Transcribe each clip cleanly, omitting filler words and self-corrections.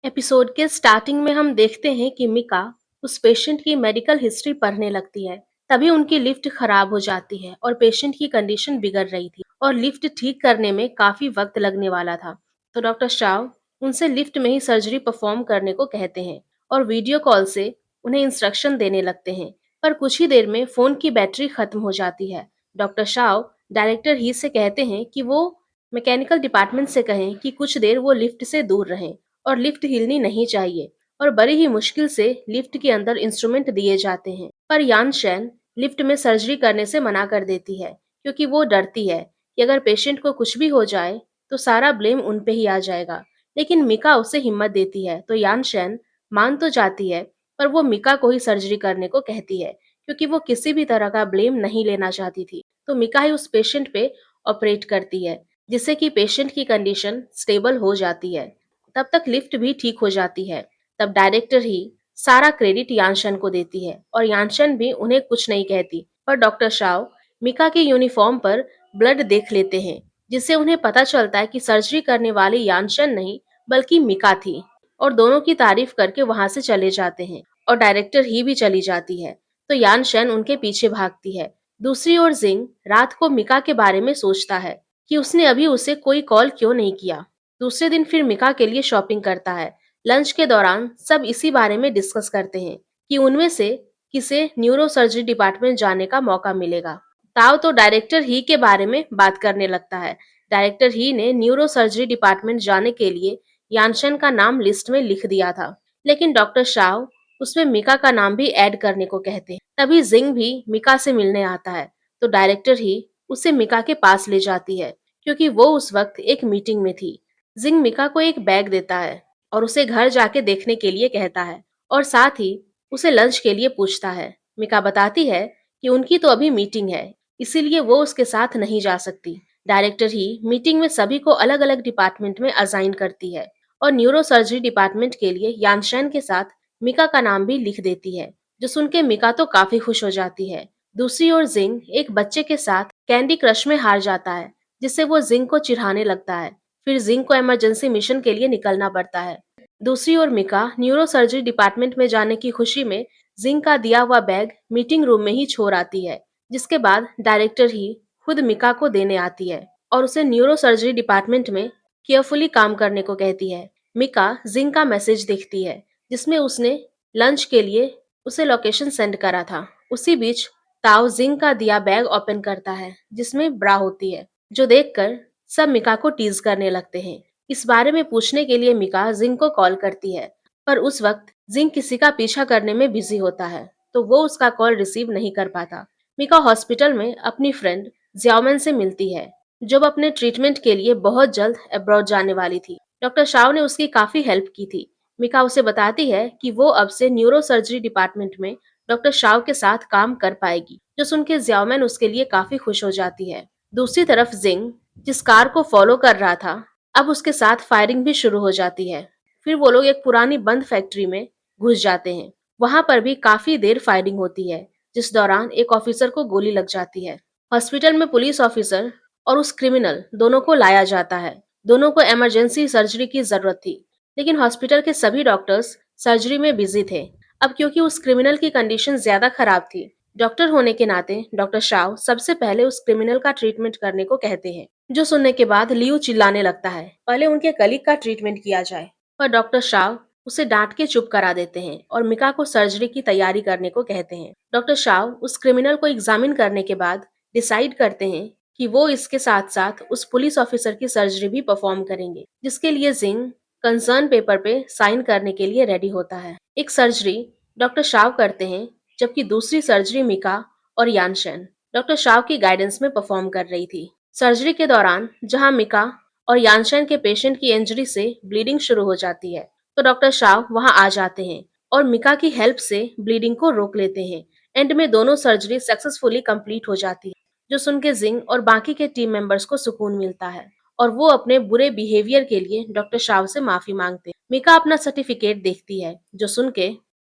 Episode के starting में हम देखते हैं कि मिका उस पेशेंट की मेडिकल हिस्ट्री पढ़ने लगती है। तभी उनकी लिफ्ट खराब हो जाती है और पेशेंट की कंडीशन बिगड़ रही थी और लिफ्ट ठीक करने में काफी वक्त लगने वाला था। तो डॉक्टर शाव उनसे लिफ्ट में ही सर्जरी परफॉर्म करने को कहते हैं और वीडियो कॉल से उन्हें इंस्ट्रक्शन देने लगते हैं। पर कुछ ही देर में फोन की बैटरी खत्म हो जाती है। डॉक्टर शाव डायरेक्टर ही से कहते हैं कि वो मैकेनिकल डिपार्टमेंट से कहें कि कुछ देर वो लिफ्ट से दूर रहें और लिफ्ट हिलनी नहीं चाहिए। और बड़ी ही मुश्किल से लिफ्ट के अंदर इंस्ट्रूमेंट दिए जाते हैं, पर यान शेन लिफ्ट में सर्जरी करने से मना कर देती है क्योंकि वो डरती है कि अगर पेशेंट को कुछ भी हो जाए तो सारा ब्लेम उन पे ही आ जाएगा। लेकिन मिका उसे हिम्मत देती है तो यान शेन मान तो जाती है, पर वो मिका को ही सर्जरी करने को कहती है क्योंकि वो किसी भी तरह का ब्लेम नहीं लेना चाहती थी। तो मिका ही उस पेशेंट पे ऑपरेट करती है जिससे कि पेशेंट की कंडीशन स्टेबल हो जाती है। तब तक लिफ्ट भी ठीक हो जाती है। तब डायरेक्टर ही सारा क्रेडिट यानशन को देती है और यानशन भी उन्हें कुछ नहीं कहती। पर डॉक्टर शाव मिका के यूनिफॉर्म पर ब्लड देख लेते हैं जिससे उन्हें पता चलता है कि सर्जरी करने वाली यानशन नहीं बल्कि मिका थी। और दोनों की तारीफ करके वहां से चले जाते हैं और डायरेक्टर ही भी चली जाती है। तो यानशन उनके पीछे भागती है। दूसरी ओर जिंग रात को मिका के बारे में सोचता है कि उसने अभी उसे कोई कॉल क्यों नहीं किया। दूसरे दिन फिर मिका के लिए शॉपिंग करता है। लंच के दौरान सब इसी बारे में डिस्कस करते हैं कि उनमें से किसे न्यूरो सर्जरी डिपार्टमेंट जाने का मौका मिलेगा। ताओ तो डायरेक्टर ही के बारे में बात करने लगता है। डायरेक्टर ही ने न्यूरो सर्जरी डिपार्टमेंट जाने के लिए यानशन का नाम लिस्ट में लिख दिया था, लेकिन डॉक्टर शाव उसमें मिका का नाम भी ऐड करने को कहते हैं। तभी जिंग भी मिका से मिलने आता है तो डायरेक्टर ही उसे मिका के पास ले जाती है क्योंकि वो उस वक्त एक मीटिंग में थी। जिंग मिका को एक बैग देता है और उसे घर जाके देखने के लिए कहता है और साथ ही उसे लंच के लिए पूछता है। मिका बताती है कि उनकी तो अभी मीटिंग है, इसीलिए वो उसके साथ नहीं जा सकती। डायरेक्टर ही मीटिंग में सभी को अलग अलग डिपार्टमेंट में असाइन करती है और न्यूरो सर्जरी डिपार्टमेंट के लिए यानशैन के साथ मिका का नाम भी लिख देती है, जो सुन के मिका तो काफी खुश हो जाती है। दूसरी ओर जिंग एक बच्चे के साथ कैंडी क्रश में हार जाता है जिससे वो जिंग को चिढ़ाने लगता है। फिर जिंग को इमरजेंसी मिशन के लिए निकलना पड़ता है। दूसरी ओर मिका न्यूरो सर्जरी डिपार्टमेंट में जाने की खुशी में जिंग का दिया हुआ बैग मीटिंग रूम में ही छोड़ आती है, जिसके बाद डायरेक्टर ही खुद मिका को देने आती है और उसे न्यूरो सर्जरी डिपार्टमेंट में केयरफुली काम करने को कहती है। मिका जिंग का मैसेज देखती है जिसमें उसने लंच के लिए उसे लोकेशन सेंड करा था। उसी बीच ताओ जिंग का दिया बैग ओपन करता है जिसमें ब्रा होती है, जो देखकर सब मिका को टीज करने लगते हैं। इस बारे में पूछने के लिए मिका जिंग को कॉल करती है, पर उस वक्त जिंग किसी का पीछा करने में बिजी होता है तो वो उसका कॉल रिसीव नहीं कर पाता। मिका हॉस्पिटल में अपनी फ्रेंड जियाओमैन से मिलती है जो अब अपने ट्रीटमेंट के लिए बहुत जल्द अब्रॉड जाने वाली थी। डॉक्टर शाव ने उसकी काफी हेल्प की थी। मिका उसे बताती है कि वो अब से न्यूरो सर्जरी डिपार्टमेंट में डॉक्टर शाव के साथ काम कर पाएगी, जो सुन के जियाओमैन उसके लिए काफी खुश हो जाती है। दूसरी तरफ जिंग जिस कार को फॉलो कर रहा था, अब उसके साथ फायरिंग भी शुरू हो जाती है। फिर वो लोग एक पुरानी बंद फैक्ट्री में घुस जाते हैं। वहां पर भी काफी देर फायरिंग होती है, जिस दौरान एक ऑफिसर को गोली लग जाती है। हॉस्पिटल में पुलिस ऑफिसर और उस क्रिमिनल दोनों को लाया जाता है। दोनों को इमरजेंसी सर्जरी की जरूरत थी, लेकिन हॉस्पिटल के सभी डॉक्टर्स सर्जरी में बिजी थे। अब क्योंकि उस क्रिमिनल की कंडीशन ज्यादा खराब थी, डॉक्टर होने के नाते डॉक्टर शाव सबसे पहले उस क्रिमिनल का ट्रीटमेंट करने को कहते हैं, जो सुनने के बाद लियू चिल्लाने लगता है पहले उनके कलीग का ट्रीटमेंट किया जाए। पर डॉक्टर शाव उसे डांट के चुप करा देते हैं और मिका को सर्जरी की तैयारी करने को कहते हैं। डॉक्टर शाव उस क्रिमिनल को एग्जामिन करने के बाद डिसाइड करते हैं कि वो इसके साथ साथ उस पुलिस ऑफिसर की सर्जरी भी परफॉर्म करेंगे, जिसके लिए जिंग कंसर्न पेपर पे साइन करने के लिए रेडी होता है। एक सर्जरी डॉक्टर शाव करते हैं, जबकि दूसरी सर्जरी मिका और यानशन डॉक्टर शाव की गाइडेंस में परफॉर्म कर रही थी। सर्जरी के दौरान जहां मिका और यानशन के पेशेंट की इंजरी से ब्लीडिंग शुरू हो जाती है, तो डॉक्टर शाव वहां आ जाते हैं और मिका की हेल्प से ब्लीडिंग को रोक लेते हैं। एंड में दोनों सर्जरी सक्सेसफुली कंप्लीट हो जाती है, जो सुन के जिंग और बाकी के टीम मेंबर्स को सुकून मिलता है और वो अपने बुरे बिहेवियर के लिए डॉक्टर शाव से माफी मांगते हैं। मिका अपना सर्टिफिकेट देखती है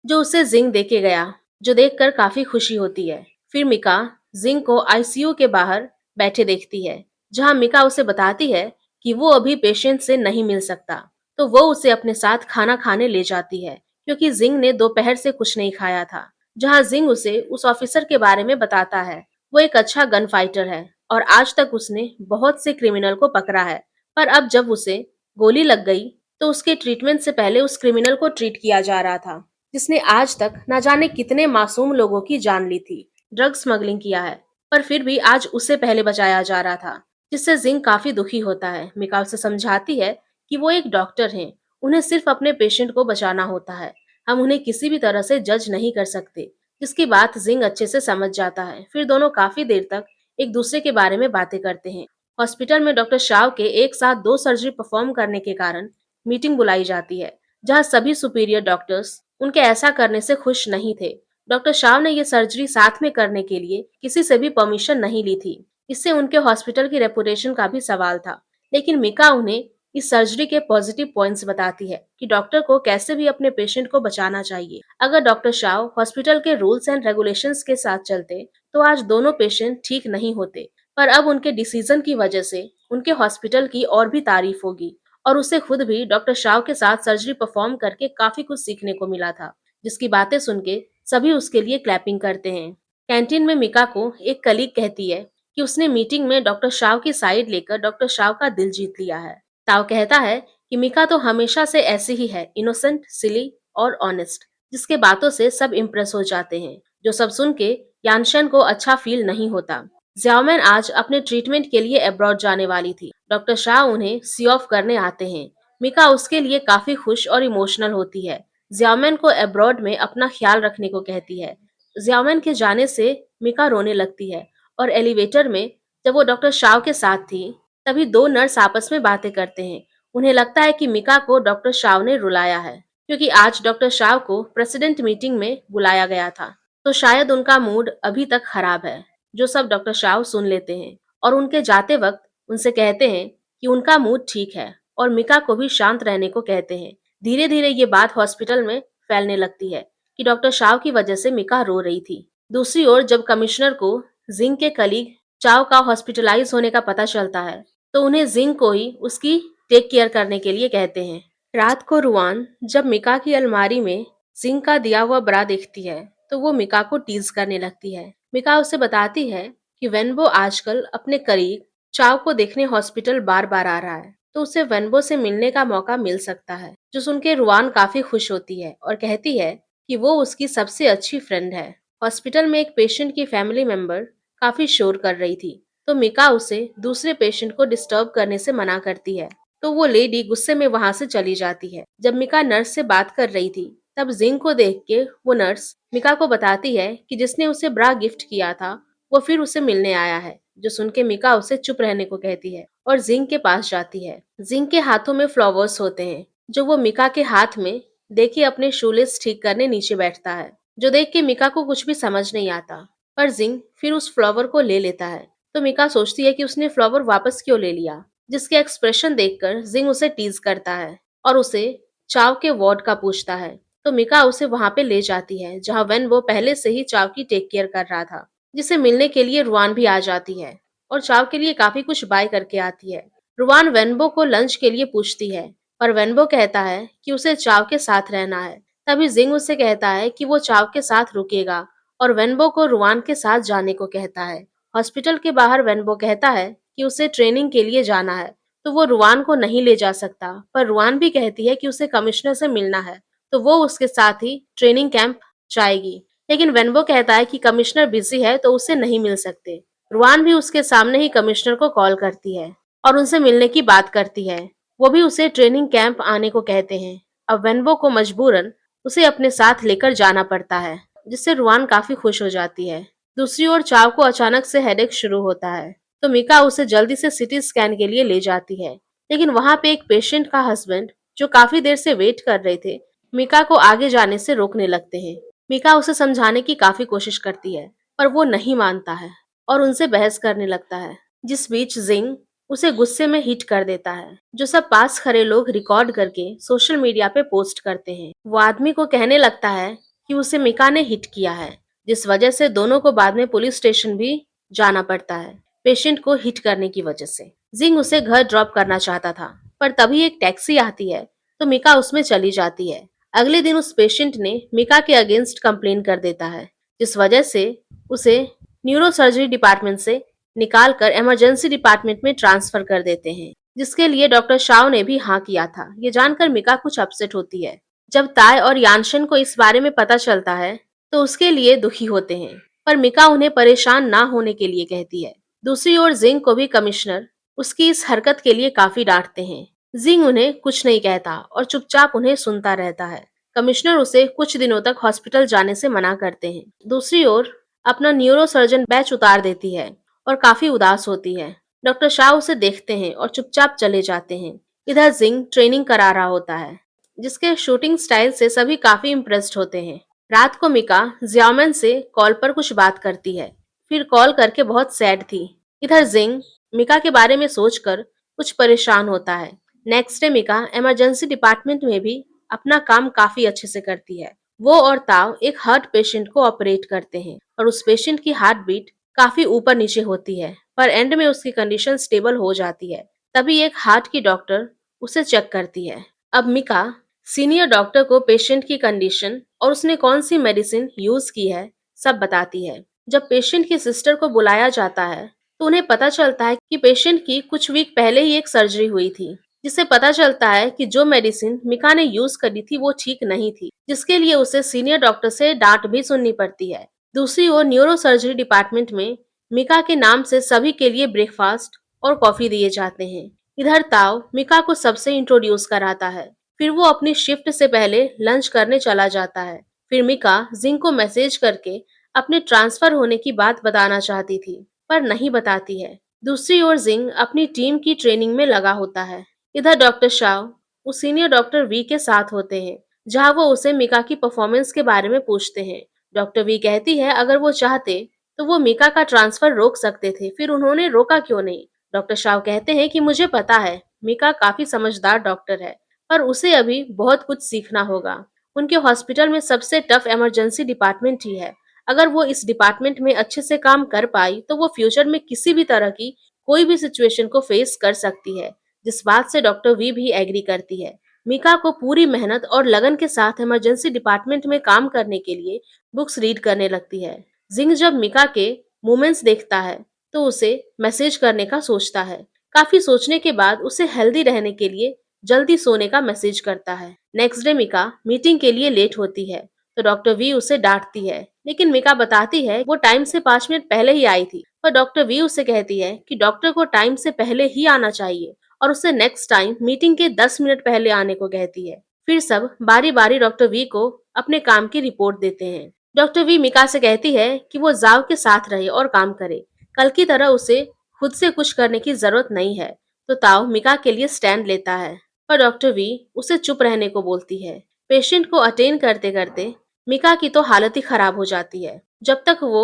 जो उसे जिंग देके गया, जो देखकर काफी खुशी होती है। फिर मिका जिंग को आईसीयू के बाहर बैठे देखती है, जहां मिका उसे बताती है कि वो अभी पेशेंट से नहीं मिल सकता। तो वो उसे अपने साथ खाना खाने ले जाती है, क्योंकि जिंग ने दोपहर से कुछ नहीं खाया था। जहाँ जिंग उसे उस ऑफिसर के बारे में बताता है। वो एक अच्छा गन फाइटर है और आज तक उसने बहुत से क्रिमिनल को पकड़ा है। पर अब जब उसे गोली लग गई, तो उसके ट्रीटमेंट से पहले उस क्रिमिनल को ट्रीट किया जा रहा था, जिसने आज तक न जाने कितने मासूम लोगों की जान ली थी, ड्रग स्मगलिंग किया है। पर फिर भी आज उसे पहले बचाया जा रहा था, जिससे जिंग काफी दुखी होता है। मिका उसे समझाती है कि वो एक डॉक्टर हैं, उन्हें सिर्फ अपने पेशेंट को बचाना होता है, हम उन्हें किसी भी तरह से जज नहीं कर सकते। जिसकी बात जिंग अच्छे से समझ जाता है। फिर दोनों काफी देर तक एक दूसरे के बारे में बातें करते हैं। हॉस्पिटल में डॉक्टर शाव के एक साथ 2 सर्जरी परफॉर्म करने के कारण मीटिंग बुलाई जाती है, जहां सभी सुपीरियर डॉक्टर्स उनके ऐसा करने से खुश नहीं थे। डॉक्टर शाव ने ये सर्जरी साथ में करने के लिए किसी से भी परमिशन नहीं ली थी। इससे उनके हॉस्पिटल की रेपुटेशन का भी सवाल था। लेकिन मिका उन्हें इस सर्जरी के पॉजिटिव पॉइंट्स बताती है कि डॉक्टर को कैसे भी अपने पेशेंट को बचाना चाहिए। अगर डॉक्टर शाव हॉस्पिटल के रूल्स एंड रेगुलेशंस के साथ चलते, तो आज दोनों पेशेंट ठीक नहीं होते। पर अब उनके डिसीजन की वजह से उनके हॉस्पिटल की और भी तारीफ होगी। और उसे खुद भी डॉक्टर शाव के साथ सर्जरी परफॉर्म करके काफी कुछ सीखने को मिला था, जिसकी बातें सुन के सभी उसके लिए क्लैपिंग करते हैं। कैंटीन में मिका को एक कलीग कहती है कि उसने मीटिंग में डॉक्टर शाव की साइड लेकर डॉक्टर शाव का दिल जीत लिया है। ताओ कहता है कि मिका तो हमेशा से ऐसी ही है, इनोसेंट, सिली और ऑनेस्ट, जिसके बातों से सब इम्प्रेस हो जाते हैं। जो सब सुन के यानशन को अच्छा फील नहीं होता। ज्याओमैन आज अपने ट्रीटमेंट के लिए अब्रॉड जाने वाली थी। डॉक्टर शाह उन्हें सी ऑफ करने आते हैं। मिका उसके लिए काफी खुश और इमोशनल होती है। ज्याओमैन को अब्रॉड में अपना ख्याल रखने को कहती है। ज्याओमैन के जाने से मिका रोने लगती है और एलिवेटर में जब वो डॉक्टर शाह के साथ थी, तभी 2 नर्स आपस में बातें करते हैं। उन्हें लगता है कि मिका को डॉक्टर शाह ने रुलाया है, क्योंकि आज डॉक्टर शाह को प्रेसिडेंट मीटिंग में बुलाया गया था। तो शायद उनका मूड अभी तक खराब है। जो सब डॉक्टर शाह सुन लेते हैं और उनके जाते वक्त उनसे कहते हैं कि उनका मूड ठीक है और मिका को भी शांत रहने को कहते हैं। धीरे धीरे ये बात हॉस्पिटल में फैलने लगती है कि डॉक्टर शाह की वजह से मिका रो रही थी। दूसरी ओर जब कमिश्नर को जिंग के कलीग चाव का हॉस्पिटलाइज होने का पता चलता है, तो उन्हें जिंग को ही उसकी टेक केयर करने के लिए कहते हैं। रात को रुआन जब मिका की अलमारी में जिंग का दिया हुआ ब्रा देखती है, तो वो मिका को टीज करने लगती है। मिका उसे बताती है कि वेनबो आजकल अपने करीब चाव को देखने हॉस्पिटल बार बार आ रहा है, तो उसे वेनबो से मिलने का मौका मिल सकता है। जो सुन के रुआन काफी खुश होती है और कहती है कि वो उसकी सबसे अच्छी फ्रेंड है। हॉस्पिटल में एक पेशेंट की फैमिली मेंबर काफी शोर कर रही थी, तो मिका उसे दूसरे पेशेंट को डिस्टर्ब करने से मना करती है। तो वो लेडी गुस्से में वहां से चली जाती है। जब मिका नर्स से बात कर रही थी, तब जिंग को देख के वो नर्स मिका को बताती है कि जिसने उसे ब्रा गिफ्ट किया था, वो फिर उसे मिलने आया है। जो सुन के मिका उसे चुप रहने को कहती है और जिंग के पास जाती है। जिंग के हाथों में फ्लावर्स होते हैं, जो वो मिका के हाथ में देखे अपने शूलेस ठीक करने नीचे बैठता है। जो देख के मिका को कुछ भी समझ नहीं आता, पर जिंग फिर उस फ्लावर को ले लेता है। तो मिका सोचती है कि उसने फ्लावर वापस क्यों ले लिया, जिसके एक्सप्रेशन देखकर जिंग उसे टीज करता है और उसे चाव के वार्ड का पूछता है। तो मिका उसे वहां पे ले जाती है, जहां वेन वो पहले से ही चाव की टेक केयर कर रहा था। जिसे मिलने के लिए रुआन भी आ जाती है और चाव के लिए काफी कुछ बाय करके आती है। रुआन वेनबो को लंच के लिए पूछती है, पर वेनबो कहता है कि उसे चाव के साथ रहना है। तभी जिंग उससे कहता है कि वो चाव के साथ रुकेगा और वेनबो को रुआन के साथ जाने को कहता है। हॉस्पिटल के बाहर वेनबो कहता है कि उसे ट्रेनिंग के लिए जाना है, तो वो रुआन को नहीं ले जा सकता। पर रुआन भी कहती है कि उसे कमिश्नर से मिलना है, तो वो उसके साथ ही ट्रेनिंग कैंप जाएगी। लेकिन वेनबो कहता है कि कमिश्नर बिजी है, तो उससे नहीं मिल सकते। रुआन भी उसके सामने ही कमिश्नर को कॉल करती है और उनसे मिलने की बात करती है। वो भी उसे ट्रेनिंग कैंप आने को कहते हैं। अब वेनबो को मजबूरन उसे अपने साथ लेकर जाना पड़ता है, जिससे रुआन काफी खुश हो जाती है। दूसरी ओर चाव को अचानक से हेडेक शुरू होता है, तो मिका उसे जल्दी से सिटी स्कैन के लिए ले जाती है। लेकिन वहां पे एक पेशेंट का हस्बैंड, जो काफी देर से वेट कर रहे थे, मिका को आगे जाने से रोकने लगते हैं। मिका उसे समझाने की काफी कोशिश करती है, पर वो नहीं मानता है और उनसे बहस करने लगता है। जिस बीच जिंग उसे गुस्से में हिट कर देता है, जो सब पास खड़े लोग रिकॉर्ड करके सोशल मीडिया पे पोस्ट करते हैं। वो आदमी को कहने लगता है कि उसे मिका ने हिट किया है, जिस वजह से दोनों को बाद में पुलिस स्टेशन भी जाना पड़ता है, पेशेंट को हिट करने की वजह से। जिंग उसे घर ड्रॉप करना चाहता था, पर तभी एक टैक्सी आती है, तो मिका उसमें चली जाती है। अगले दिन उस पेशेंट ने मिका के अगेंस्ट कंप्लेन कर देता है, जिस वजह से उसे न्यूरोसर्जरी डिपार्टमेंट से निकाल कर इमरजेंसी डिपार्टमेंट में ट्रांसफर कर देते हैं, जिसके लिए डॉक्टर शाओ ने भी हाँ किया था। ये जानकर मिका कुछ अपसेट होती है। जब ताय और यानशन को इस बारे में पता चलता है तो उसके लिए दुखी होते हैं, पर मिका उन्हें परेशान ना होने के लिए कहती है। दूसरी ओर जिंग को भी कमिश्नर उसकी इस हरकत के लिए काफी डांटते हैं। जिंग उन्हें कुछ नहीं कहता और चुपचाप उन्हें सुनता रहता है। कमिश्नर उसे कुछ दिनों तक हॉस्पिटल जाने से मना करते हैं। दूसरी ओर अपना न्यूरोसर्जन बैच उतार देती है और काफी उदास होती है। डॉक्टर शाह उसे देखते हैं और चुपचाप चले जाते हैं। इधर जिंग ट्रेनिंग करा रहा होता है, जिसके शूटिंग स्टाइल से सभी काफी इम्प्रेस्ड होते हैं। रात को मिका जियामन से कॉल पर कुछ बात करती है, फिर कॉल करके बहुत सैड थी। इधर जिंग मिका के बारे में सोचकर कुछ परेशान होता है। Next day Mika emergency department में भी अपना काम काफी अच्छे से करती है। वो और ताव एक हार्ट पेशेंट को ऑपरेट करते हैं और उस पेशेंट की हार्ट बीट काफी ऊपर नीचे होती है, पर एंड में उसकी कंडीशन स्टेबल हो जाती है। तभी एक हार्ट की डॉक्टर उसे चेक करती है। अब मिका सीनियर डॉक्टर को पेशेंट की कंडीशन और उसने कौन सी मेडिसिन यूज की है सब बताती है। जब पेशेंट की सिस्टर को बुलाया जाता है तो उन्हें पता चलता है कि पेशेंट की कुछ वीक पहले ही एक सर्जरी हुई थी, जिससे पता चलता है कि जो मेडिसिन मिका ने यूज करी थी वो ठीक नहीं थी, जिसके लिए उसे सीनियर डॉक्टर से डांट भी सुननी पड़ती है। दूसरी ओर न्यूरो सर्जरी डिपार्टमेंट में मिका के नाम से सभी के लिए ब्रेकफास्ट और कॉफी दिए जाते हैं। इधर ताव मिका को सबसे इंट्रोड्यूस कराता है। फिर वो अपनी शिफ्ट से पहले लंच करने चला जाता है। फिर मिका जिंग को मैसेज करके अपने ट्रांसफर होने की बात बताना चाहती थी, पर नहीं बताती है। दूसरी ओर जिंग अपनी टीम की ट्रेनिंग में लगा होता है। इधर डॉक्टर शाह उस सीनियर डॉक्टर वी के साथ होते हैं, जहां वो उसे मिका की परफॉर्मेंस के बारे में पूछते हैं। डॉक्टर वी कहती है अगर वो चाहते तो वो मिका का ट्रांसफर रोक सकते थे, फिर उन्होंने रोका क्यों नहीं। डॉक्टर शाह कहते हैं कि मुझे पता है मिका काफी समझदार डॉक्टर है, पर उसे अभी बहुत कुछ सीखना होगा। उनके हॉस्पिटल में सबसे टफ इमरजेंसी डिपार्टमेंट ही है। अगर वो इस डिपार्टमेंट में अच्छे से काम कर पाई तो वो फ्यूचर में किसी भी तरह की कोई भी सिचुएशन को फेस कर सकती है, जिस बात से डॉक्टर वी भी एग्री करती है। मिका को पूरी मेहनत और लगन के साथ इमरजेंसी डिपार्टमेंट में काम करने के लिए बुक्स रीड करने लगती है। जिंग जब मिका के मूवमेंट्स देखता है तो उसे मैसेज करने का सोचता है। काफी सोचने के बाद उसे हेल्दी रहने के लिए जल्दी सोने का मैसेज करता है। नेक्स्ट डे मिका मीटिंग के लिए लेट होती है तो डॉक्टर वी उसे डांटती है, लेकिन मिका बताती है वो टाइम से 5 मिनट पहले ही आई थी। पर डॉक्टर वी उसे कहती है कि डॉक्टर को टाइम से पहले ही आना चाहिए और उसे नेक्स्ट टाइम मीटिंग के 10 मिनट पहले आने को कहती है। फिर सब बारी बारी डॉक्टर वी को अपने काम की रिपोर्ट देते हैं। डॉक्टर वी मिका से कहती है कि वो जाव के साथ रहे और काम करे। कल की तरह उसे खुद से कुछ करने की जरूरत नहीं है। तो ताव मिका के लिए स्टैंड लेता है, पर डॉक्टर वी उसे चुप रहने को बोलती है। पेशेंट को अटेंड करते करते मिका की तो हालत ही खराब हो जाती है। जब तक वो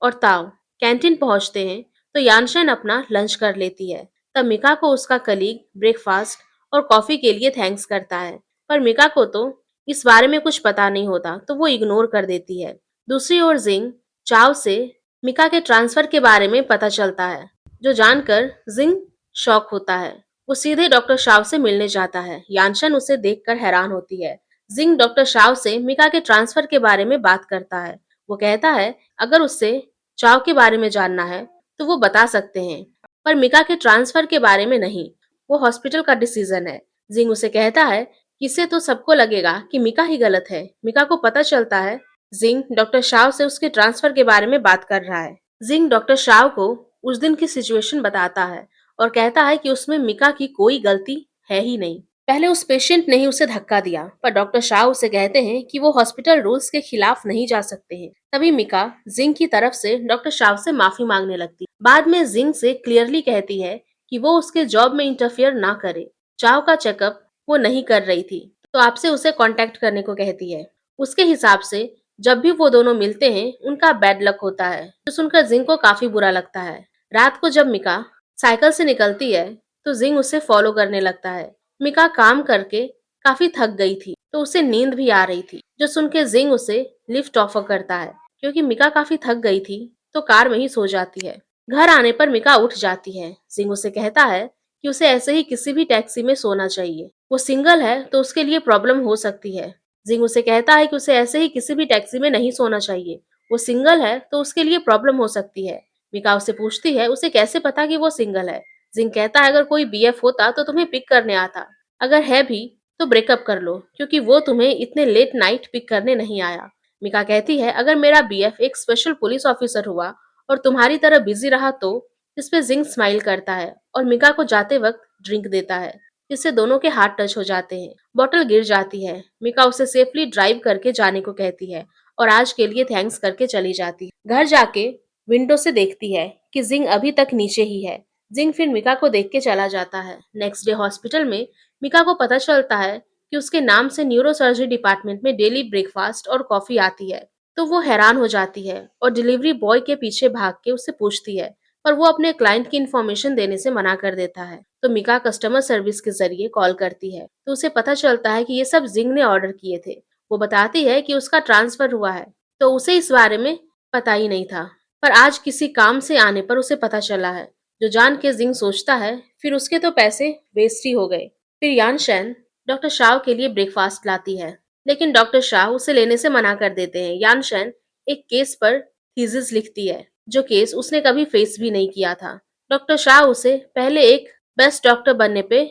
और ताव कैंटीन पहुंचते हैं तो यानशन अपना लंच कर लेती है। तब मिका को उसका कलीग ब्रेकफास्ट और कॉफी के लिए थैंक्स करता है, पर मिका को तो इस बारे में कुछ पता नहीं होता तो वो इग्नोर कर देती है। दूसरी ओर जिंग चाव से मिका के ट्रांसफर के बारे में पता चलता है, जो जानकर जिंग शॉक होता है। वो सीधे डॉक्टर शाव से मिलने जाता है। यानशन उसे देखकर हैरान होती है। जिंग डॉक्टर शाव से मिका के ट्रांसफर के बारे में बात करता है। वो कहता है अगर उससे चाव के बारे में जानना है तो वो बता सकते हैं, पर मिका के ट्रांसफर के बारे में नहीं। वो हॉस्पिटल का डिसीजन है। जिंग उसे कहता है कि इससे तो सबको लगेगा कि मिका ही गलत है। मिका को पता चलता है जिंग डॉक्टर शाव से उसके ट्रांसफर के बारे में बात कर रहा है। जिंग डॉक्टर शाव को उस दिन की सिचुएशन बताता है और कहता है कि उसमें मिका की कोई गलती है ही नहीं। पहले उस पेशेंट ने ही उसे धक्का दिया, पर डॉक्टर शाह उसे कहते हैं कि वो हॉस्पिटल रूल्स के खिलाफ नहीं जा सकते हैं। तभी मिका जिंग की तरफ से डॉक्टर शाह से माफी मांगने लगती। बाद में जिंग से क्लियरली कहती है कि वो उसके जॉब में इंटरफियर ना करे। चाव का चेकअप वो नहीं कर रही थी, तो आपसे उसे कांटेक्ट करने को कहती है। उसके हिसाब से जब भी वो दोनों मिलते हैं उनका बैड लक होता है, जो सुनकर जिंग को काफी बुरा लगता है। रात को जब मिका साइकिल से निकलती है तो जिंग उसे फॉलो करने लगता है। मिका काम करके काफी थक गई थी तो उसे नींद भी आ रही थी, जो सुन के जिंग उसे लिफ्ट ऑफर करता है। क्योंकि मिका काफी थक गई थी तो कार में ही सो जाती है। घर आने पर मिका उठ जाती है। जिंग उसे कहता है कि उसे ऐसे ही किसी भी टैक्सी में सोना चाहिए। वो सिंगल है तो उसके लिए प्रॉब्लम हो सकती है। जिंग उसे कहता है कि उसे ऐसे ही किसी भी टैक्सी में नहीं सोना चाहिए। वो सिंगल है तो उसके लिए प्रॉब्लम हो सकती है। मिका उससे पूछती है उसे कैसे पता कि वो सिंगल है। जिंग कहता है अगर कोई बीएफ होता तो तुम्हें पिक करने आता। अगर है भी तो ब्रेकअप कर लो क्योंकि वो तुम्हें इतने लेट नाइट पिक करने नहीं आया। मिका कहती है अगर मेरा बीएफ एक स्पेशल पुलिस ऑफिसर हुआ और तुम्हारी तरह बिजी रहा तो। इस पे जिंग स्माइल करता है और मिका को जाते वक्त ड्रिंक देता है जिससे दोनों के हाथ टच हो जाते हैं। बॉटल गिर जाती है। मिका उसे सेफली ड्राइव करके जाने को कहती है और आज के लिए थैंक्स करके चली जाती है। घर जाके विंडो से देखती है कि जिंग अभी तक नीचे ही है। जिंग फिर मिका को देख के चला जाता है। नेक्स्ट डे हॉस्पिटल में मिका को पता चलता है कि उसके नाम से न्यूरो सर्जरी डिपार्टमेंट में डेली ब्रेकफास्ट और कॉफी आती है। तो वो हैरान हो जाती है और डिलीवरी बॉय के पीछे भाग के उससे पूछती है, पर वो अपने क्लाइंट की इन्फॉर्मेशन देने से मना कर देता है। तो मिका कस्टमर सर्विस के जरिए कॉल करती है तो उसे पता चलता है कि ये सब जिंग ने ऑर्डर किए थे। वो बताती है कि उसका ट्रांसफर हुआ है तो उसे इस बारे में पता ही नहीं था, पर आज किसी काम से आने पर उसे पता चला है। जो जान के जिंग सोचता है फिर उसके तो पैसे वेस्ट ही हो गए। फिर यान शेन डॉक्टर शाह के लिए ब्रेकफास्ट लाती है लेकिन डॉक्टर शाह उसे लेने से मना कर देते हैं। यान शेन एक केस पर थीसिस लिखती है जो केस उसने कभी फेस भी नहीं किया था। डॉक्टर शाह उसे पहले एक बेस्ट डॉक्टर बनने पे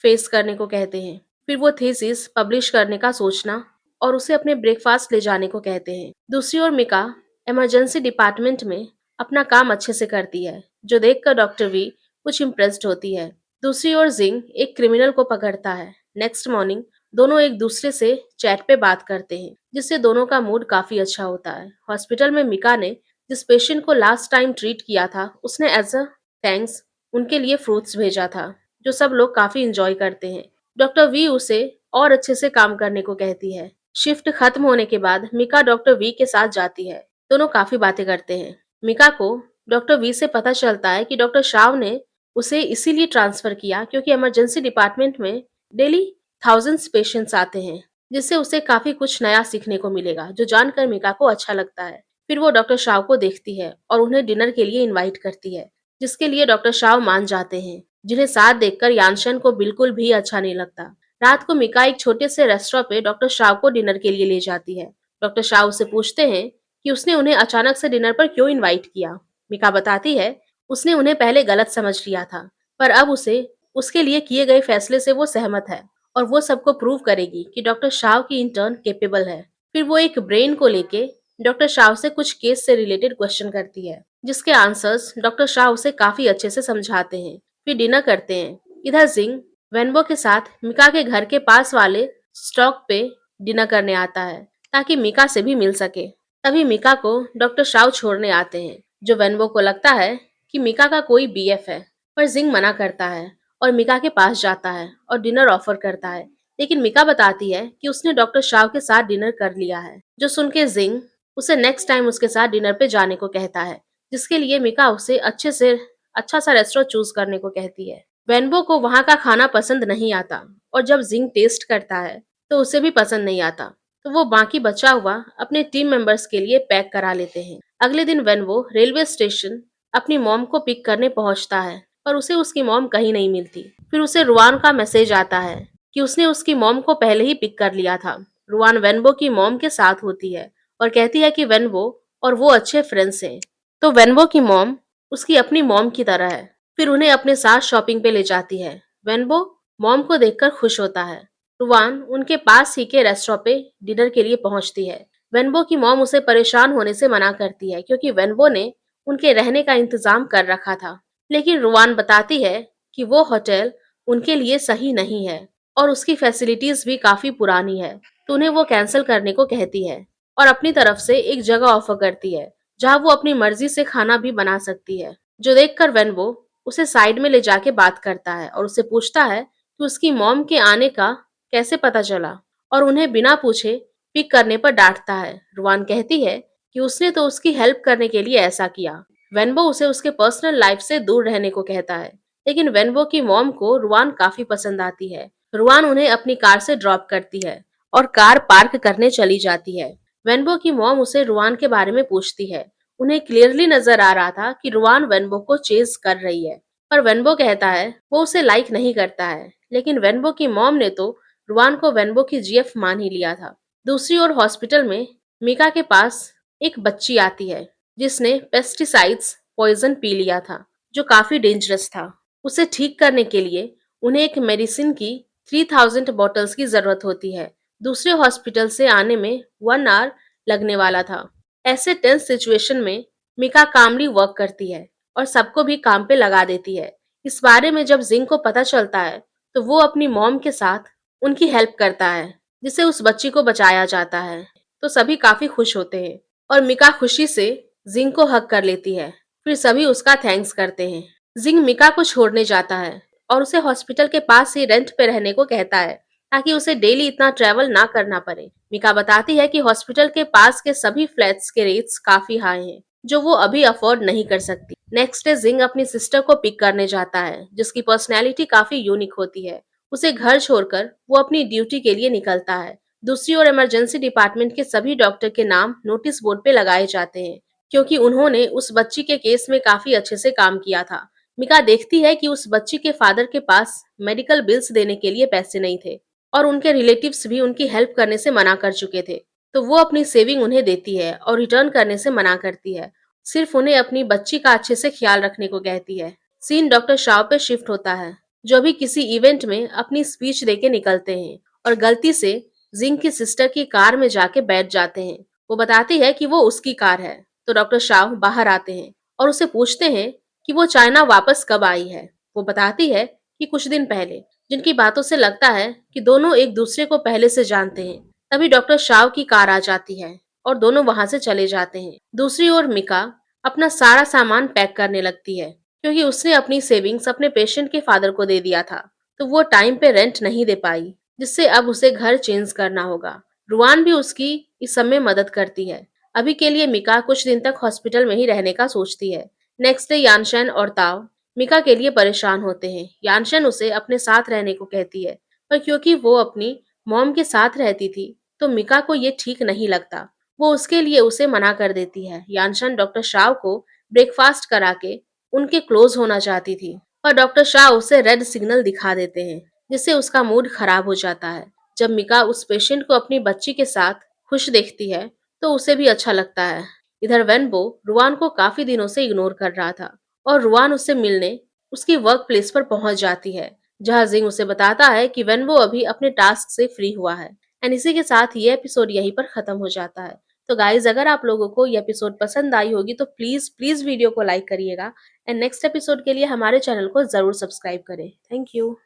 फेस करने को कहते हैं, फिर वो थीसिस पब्लिश करने का सोचना और उसे अपने ब्रेकफास्ट ले जाने को कहते हैं। दूसरी ओर मिका इमरजेंसी डिपार्टमेंट में अपना काम अच्छे से करती है जो देखकर डॉक्टर वी कुछ इम्प्रेस्ड होती है। दूसरी ओर जिंग एक क्रिमिनल को पकड़ता है। नेक्स्ट मॉर्निंग दोनों एक दूसरे से चैट पे बात करते हैं जिससे दोनों का मूड काफी अच्छा होता है। हॉस्पिटल में मिका ने जिस पेशेंट को लास्ट टाइम ट्रीट किया था उसने एज अ थैंक्स उनके लिए फ्रूट्स भेजा था जो सब लोग काफी इंजॉय करते हैं। डॉक्टर वी उसे और अच्छे से काम करने को कहती है। शिफ्ट खत्म होने के बाद मिका डॉक्टर वी के साथ जाती है। दोनों काफी बातें करते हैं। मिका को डॉक्टर वी से पता चलता है कि डॉक्टर शाव ने उसे इसीलिए ट्रांसफर किया क्योंकि इमरजेंसी डिपार्टमेंट में डेली थाउजेंड्स पेशेंट्स आते हैं जिससे उसे काफी कुछ नया सीखने को मिलेगा, जो जानकर मिका को अच्छा लगता है। फिर वो डॉक्टर शाव को देखती है और उन्हें डिनर के लिए इनवाइट करती है जिसके लिए डॉक्टर शाव मान जाते हैं, जिन्हें साथ देखकर यानशन को बिल्कुल भी अच्छा नहीं लगता। रात को मिका एक छोटे से रेस्टोरेंट पे डॉक्टर शाव को डिनर के लिए ले जाती है। डॉक्टर शाव उससे पूछते हैं कि उसने उन्हें अचानक से डिनर पर क्यों इनवाइट किया। मिका बताती है उसने उन्हें पहले गलत समझ लिया था, पर अब उसे उसके लिए किए गए फैसले से वो सहमत है और वो सबको प्रूव करेगी कि डॉक्टर शाव की इंटर्न केपेबल है। फिर वो एक ब्रेन को लेके डॉक्टर शाव से कुछ केस से रिलेटेड क्वेश्चन करती है जिसके आंसर्स डॉक्टर शाह उसे काफी अच्छे से समझाते हैं। फिर डिनर करते हैं। इधर जिंग वेनबो के साथ मिका के घर के पास वाले स्टॉक पे डिनर करने आता है ताकि मिका से भी मिल सके। तभी मिका को डॉक्टर शाव छोड़ने आते हैं। जो वेनबो को लगता है कि मिका का कोई बीएफ है, पर जिंग मना करता है और मिका के पास जाता है और डिनर ऑफर करता है। लेकिन मिका बताती है कि उसने डॉक्टर शाव के साथ डिनर कर लिया है, जो सुन के जिंग उसे नेक्स्ट टाइम उसके साथ डिनर पे जाने को कहता है, जिसके लिए मिका उसे अच्छा सा रेस्टोरेंट चूज करने को कहती है। वेनबो को वहां का खाना पसंद नहीं आता और जब जिंग टेस्ट करता है तो उसे भी पसंद नहीं आता, तो वो बाकी बचा हुआ अपने टीम मेंबर्स के लिए पैक करा लेते हैं। अगले दिन वेनबो रेलवे स्टेशन अपनी मॉम को पिक करने पहुंचता है, पर उसे उसकी मॉम कहीं नहीं मिलती। फिर उसे रुआन का मैसेज आता है कि उसने उसकी मॉम को पहले ही पिक कर लिया था। रुआन वेनबो की मॉम के साथ होती है और कहती है कि वेनबो और वो अच्छे फ्रेंड्स हैं। तो वेनबो की मॉम उसकी अपनी मॉम की तरह है। फिर उन्हें अपने साथ शॉपिंग पे ले जाती है। वेनबो मॉम को देखकर खुश होता है। रुआन उनके पास ही के रेस्टोरेंट पे डिनर के लिए पहुंचती है। वेनबो की मॉम उसे परेशान होने से मना करती है क्योंकि वेनबो ने उनके रहने का इंतजाम कर रखा था। लेकिन रुआन बताती है कि वो होटल उनके लिए सही नहीं है और उसकी फैसिलिटीज भी काफी पुरानी है, तो उन्हें वो कैंसिल करने को कहती है और अपनी तरफ से एक जगह ऑफर करती है जहां वो अपनी मर्जी से खाना भी बना सकती है। जो देखकर वेनबो उसे साइड में ले जाके बात करता है और उससे पूछता है कि उसकी मॉम के आने का कैसे पता चला, और उन्हें बिना पूछे पिक करने पर डांटता है। रुआन कहती है कि उसने तो उसकी हेल्प करने के लिए ऐसा किया। वेनबो उसे उसके पर्सनल लाइफ से दूर रहने को कहता है, लेकिन वेनबो की मॉम को रुआन काफी पसंद आती है। रुआन उन्हें अपनी कार से ड्रॉप करती है और कार पार्क करने चली जाती है। वेनबो की मॉम उसे रुआन के बारे में पूछती है। उन्हें क्लियरली नजर आ रहा था कि रुआन वेनबो को चेज कर रही है। पर वेनबो कहता है वो उसे लाइक नहीं करता है, लेकिन वेनबो की मॉम ने तो रुआन को वेनबो की जीएफ मान ही लिया था। दूसरी ओर हॉस्पिटल में मिका के पास एक बच्ची आती है जिसने पेस्टिसाइड्स पॉइजन पी लिया था, जो काफी डेंजरस था। उसे ठीक करने के लिए उन्हें एक मेडिसिन की 3000 बॉटल्स की जरूरत होती है। दूसरे हॉस्पिटल से आने में 1 आवर लगने वाला था। ऐसे टेंस सिचुएशन में मिका कामली वर्क करती है और सबको भी काम पे लगा देती है। इस बारे में जब जिंग को पता चलता है तो वो अपनी मॉम के साथ उनकी हेल्प करता है, जिससे उस बच्ची को बचाया जाता है। तो सभी काफी खुश होते हैं और मिका खुशी से जिंग को हक कर लेती है। फिर सभी उसका थैंक्स करते हैं। जिंग मिका को छोड़ने जाता है और उसे हॉस्पिटल के पास ही रेंट पे रहने को कहता है, ताकि उसे डेली इतना ट्रेवल ना करना पड़े। मिका बताती है कि हॉस्पिटल के पास के सभी फ्लैट्स के रेट्स काफी हाई हैं, जो वो अभी अफोर्ड नहीं कर सकती। नेक्स्ट डे जिंग अपनी सिस्टर को पिक करने जाता है, जिसकी पर्सनैलिटी काफी यूनिक होती है। उसे घर छोड़कर वो अपनी ड्यूटी के लिए निकलता है। दूसरी ओर इमरजेंसी डिपार्टमेंट के सभी डॉक्टर के नाम नोटिस बोर्ड पे लगाए जाते हैं, क्योंकि उन्होंने उस बच्ची के केस में काफी अच्छे से काम किया था। मिका देखती है कि उस बच्ची के फादर के पास मेडिकल बिल्स देने के लिए पैसे नहीं थे और उनके रिलेटिव्स भी उनकी हेल्प करने से मना कर चुके थे। तो वो अपनी सेविंग उन्हें देती है और रिटर्न करने से मना करती है। सिर्फ उन्हें अपनी बच्ची का अच्छे से ख्याल रखने को कहती है। सीन डॉक्टर शाव पे शिफ्ट होता है, जो भी किसी इवेंट में अपनी स्पीच देके निकलते हैं और गलती से जिंग की सिस्टर की कार में जाके बैठ जाते हैं। वो बताती है कि वो उसकी कार है। तो डॉक्टर शाव बाहर आते हैं और उसे पूछते हैं कि वो चाइना वापस कब आई है। वो बताती है कि कुछ दिन पहले, जिनकी बातों से लगता है कि दोनों एक दूसरे को पहले से जानते हैं। तभी डॉक्टर शाव की कार आ जाती है और दोनों वहां से चले जाते हैं। दूसरी ओर मिका अपना सारा सामान पैक करने लगती है, क्योंकि उसने अपनी सेविंग्स अपने पेशेंट के फादर को दे दिया था। तो वो टाइम पे रेंट नहीं दे पाई, जिससे अब उसे घर चेंज करना होगा। रुआन भी उसकी इस समय मदद करती है। अभी के लिए मिका कुछ दिन तक हॉस्पिटल में ही रहने का सोचती है। नेक्स्ट डे यानशन और ताव मिका के लिए परेशान होते हैं। यानशन उसे अपने साथ रहने को कहती है, पर क्योंकि वो अपनी मॉम के साथ रहती थी तो मिका को ये ठीक नहीं लगता। वो उसके लिए उसे मना कर देती है। यानशन डॉक्टर शाव को ब्रेकफास्ट करा के उनके क्लोज होना चाहती थी, पर डॉक्टर शाह उसे रेड सिग्नल दिखा देते हैं, जिससे उसका मूड खराब हो जाता है। जब मिका उस पेशेंट को अपनी बच्ची के साथ खुश देखती है तो उसे भी अच्छा लगता है। इधर वेनबो रुआन को काफी दिनों से इग्नोर कर रहा था और रुआन उससे मिलने उसकी वर्क प्लेस पर पहुंच जाती है, जहां जिंग उसे बताता है कि वेनबो अभी अपने टास्क से फ्री हुआ है। एंड इसी के साथ ये एपिसोड यहीं पर खत्म हो जाता है। तो गाइज, अगर आप लोगों को ये एपिसोड पसंद आई होगी तो प्लीज प्लीज वीडियो को लाइक करिएगा एंड नेक्स्ट एपिसोड के लिए हमारे चैनल को जरूर सब्सक्राइब करें। Thank you.